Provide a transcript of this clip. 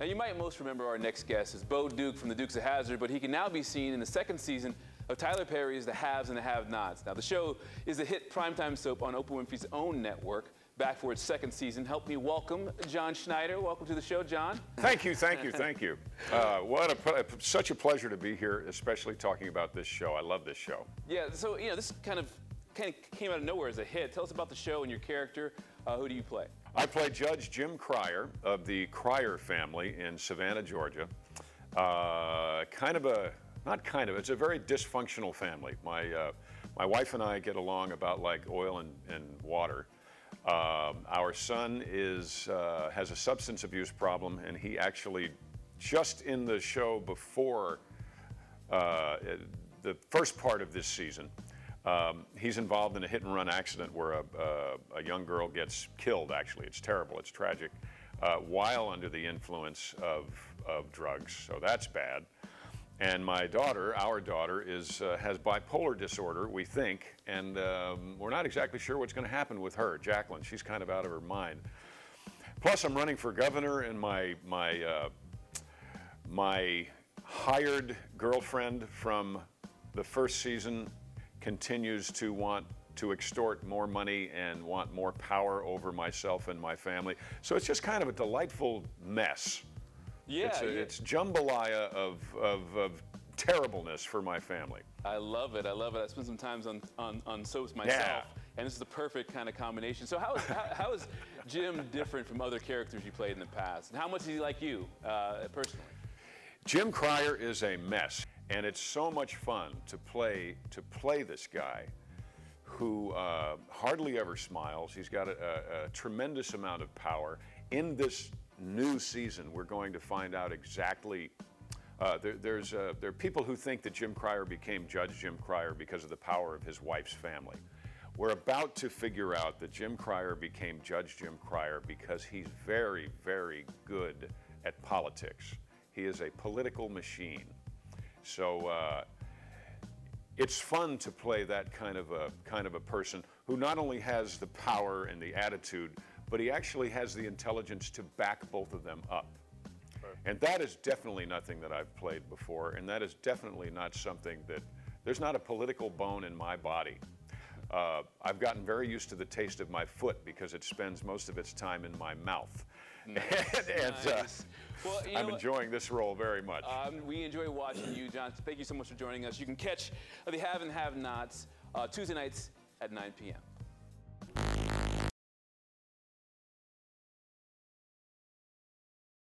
Now, you might most remember our next guest as Bo Duke from the Dukes of Hazzard, but he can now be seen in the second season of Tyler Perry's The Haves and the Have-Nots. Now, the show is a hit primetime soap on Oprah Winfrey's own network, back for its second season. Help me welcome John Schneider. Welcome to the show, John. Thank you, thank you, thank you. Such a pleasure to be here, especially talking about this show. I love this show. Yeah, so, you know, this kind of came out of nowhere as a hit. Tell us about the show and your character. Who do you play? I play Judge Jim Cryer of the Cryer family in Savannah, Georgia. It's a very dysfunctional family. My wife and I get along about like oil and water. Our son has a substance abuse problem, and he actually, just in the show before the first part of this season, he's involved in a hit-and-run accident where a young girl gets killed, actually. It's terrible, it's tragic, while under the influence of drugs, so that's bad. And my daughter, our daughter, has bipolar disorder, we think, and we're not exactly sure what's going to happen with her, Jacqueline. She's kind of out of her mind. Plus, I'm running for governor, and my hired girlfriend from the first season continues to want to extort more money and want more power over myself and my family. So it's just kind of a delightful mess. Yeah, it's jambalaya of terribleness for my family. I love it. I love it. I spent some time on soaps myself, and this is the perfect kind of combination. So how is Jim different from other characters you played in the past? And how much is he like you personally? Jim Cryer is a mess, and it's so much fun to play this guy who hardly ever smiles. He's got a tremendous amount of power. In this new season, we're going to find out exactly. There are people who think that Jim Cryer became Judge Jim Cryer because of the power of his wife's family. We're about to figure out that Jim Cryer became Judge Jim Cryer because he's very, very good at politics. He is a political machine. So it's fun to play that kind of a person who not only has the power and the attitude, but he actually has the intelligence to back both of them up. Right. And that is definitely nothing that I've played before, and that is definitely not something that, there's not a political bone in my body. I've gotten very used to the taste of my foot because it spends most of its time in my mouth. Nice. Nice. Well, I'm enjoying this role very much. We enjoy watching you, John. Thank you so much for joining us. You can catch The Have and Have-Nots Tuesday nights at 9 p.m.